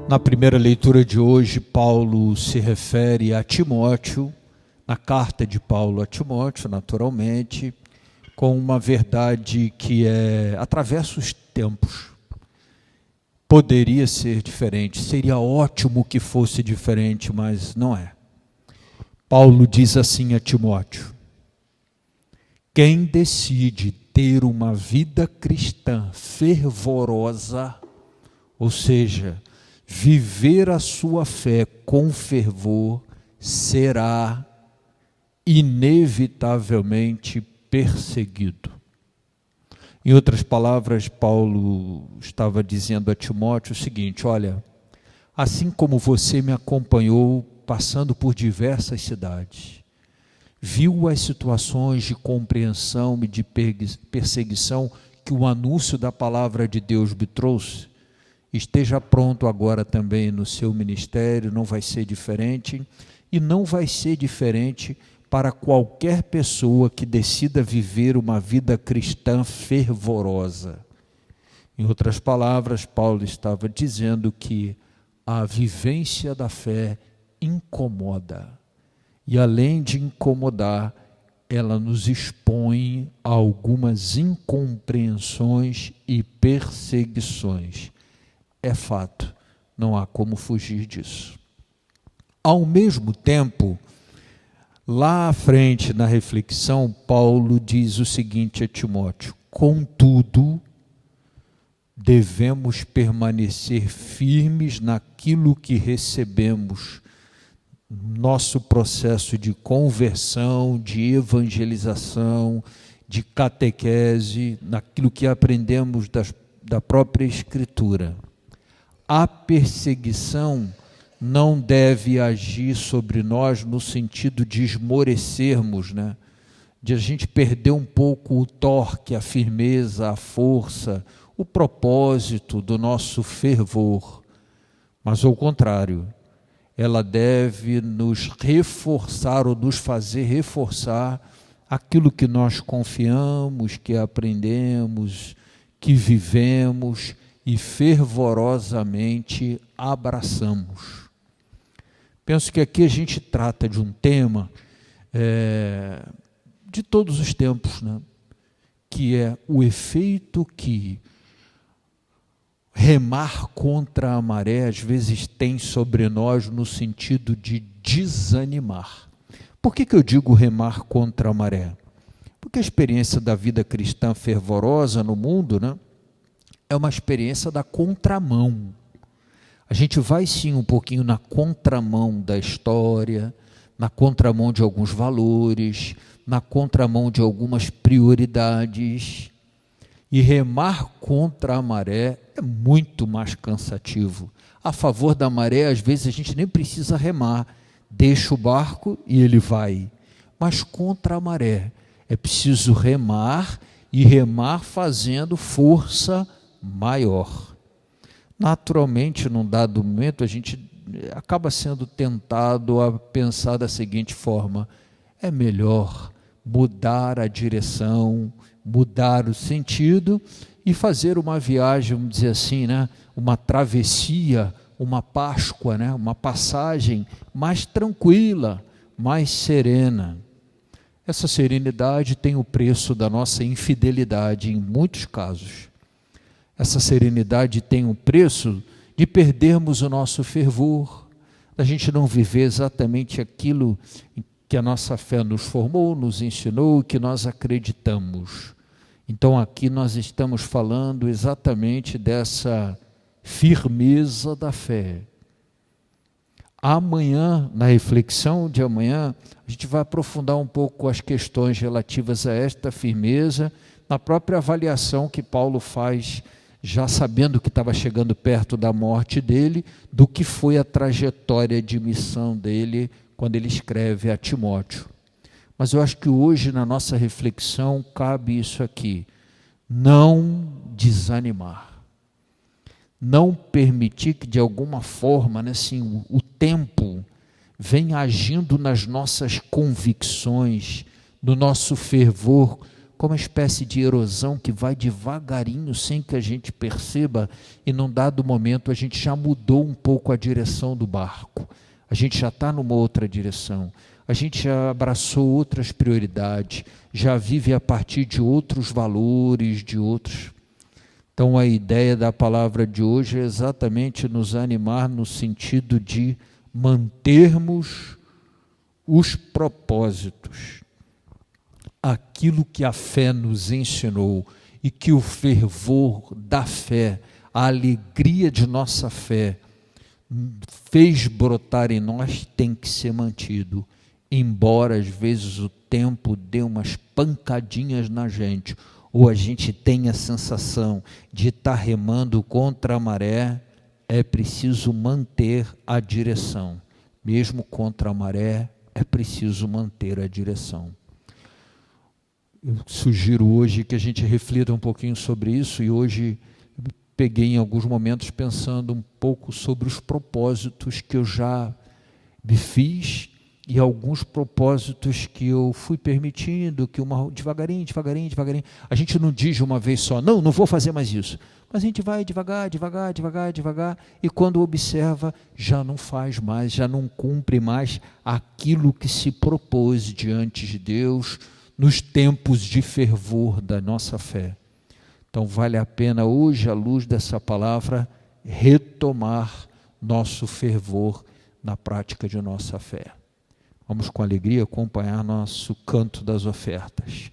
Na primeira leitura de hoje, Paulo se refere a Timóteo, na carta de Paulo a Timóteo, naturalmente, com uma verdade que atravessa os tempos. Poderia ser diferente, seria ótimo que fosse diferente, mas não é. Paulo diz assim a Timóteo: quem decide ter uma vida cristã fervorosa, ou seja, viver a sua fé com fervor, será inevitavelmente perseguido. Em outras palavras, Paulo estava dizendo a Timóteo o seguinte: olha, assim como você me acompanhou passando por diversas cidades, viu as situações de compreensão e de perseguição que o anúncio da palavra de Deus me trouxe, esteja pronto agora também no seu ministério. Não vai ser diferente, e não vai ser diferente para qualquer pessoa que decida viver uma vida cristã fervorosa. Em outras palavras, Paulo estava dizendo que a vivência da fé incomoda, e além de incomodar, ela nos expõe a algumas incompreensões e perseguições. É fato, não há como fugir disso. Ao mesmo tempo, lá à frente na reflexão, Paulo diz o seguinte a Timóteo: contudo, devemos permanecer firmes naquilo que recebemos, nosso processo de conversão, de evangelização, de catequese, naquilo que aprendemos da própria Escritura. A perseguição não deve agir sobre nós no sentido de esmorecermos, de a gente perder um pouco o torque, a firmeza, a força, o propósito do nosso fervor, mas ao contrário, ela deve nos reforçar ou nos fazer reforçar aquilo que nós confiamos, que aprendemos, que vivemos e fervorosamente abraçamos. Penso que aqui a gente trata de um tema de todos os tempos, que é o efeito que remar contra a maré às vezes tem sobre nós no sentido de desanimar. Por que eu digo remar contra a maré? Porque a experiência da vida cristã fervorosa no mundo, é uma experiência da contramão. A gente vai sim um pouquinho na contramão da história, na contramão de alguns valores, na contramão de algumas prioridades. E remar contra a maré é muito mais cansativo. A favor da maré, às vezes a gente nem precisa remar, deixa o barco e ele vai. Mas contra a maré é preciso remar, e remar fazendo força maior. Naturalmente, num dado momento, a gente acaba sendo tentado a pensar da seguinte forma: é melhor mudar a direção, mudar o sentido e fazer uma viagem, vamos dizer assim, uma travessia, uma Páscoa, uma passagem mais tranquila, mais serena. Essa serenidade tem o preço da nossa infidelidade em muitos casos. Essa serenidade tem o preço de perdermos o nosso fervor, da gente não viver exatamente aquilo que a nossa fé nos formou, nos ensinou, que nós acreditamos. Então aqui nós estamos falando exatamente dessa firmeza da fé. Amanhã, na reflexão de amanhã, a gente vai aprofundar um pouco as questões relativas a esta firmeza, na própria avaliação que Paulo faz, já sabendo que estava chegando perto da morte dele, do que foi a trajetória de missão dele quando ele escreve a Timóteo. Mas eu acho que hoje, na nossa reflexão, cabe isso aqui: não desanimar, não permitir que de alguma forma, o tempo venha agindo nas nossas convicções, no nosso fervor, como uma espécie de erosão que vai devagarinho, sem que a gente perceba, e num dado momento a gente já mudou um pouco a direção do barco, a gente já está numa outra direção, a gente já abraçou outras prioridades, já vive a partir de outros valores, de outros. Então a ideia da palavra de hoje é exatamente nos animar no sentido de mantermos os propósitos, aquilo que a fé nos ensinou e que o fervor da fé, a alegria de nossa fé fez brotar em nós, tem que ser mantido, embora às vezes o tempo dê umas pancadinhas na gente, ou a gente tenha a sensação de estar remando contra a maré, é preciso manter a direção. Mesmo contra a maré, é preciso manter a direção. Eu sugiro hoje que a gente reflita um pouquinho sobre isso, e hoje peguei em alguns momentos pensando um pouco sobre os propósitos que eu já me fiz e alguns propósitos que eu fui permitindo, que devagarinho, a gente não diz de uma vez só, não vou fazer mais isso, mas a gente vai devagar, e quando observa, já não faz mais, já não cumpre mais aquilo que se propôs diante de Deus, nos tempos de fervor da nossa fé. Então vale a pena hoje, à luz dessa palavra, retomar nosso fervor na prática de nossa fé. Vamos com alegria acompanhar nosso canto das ofertas.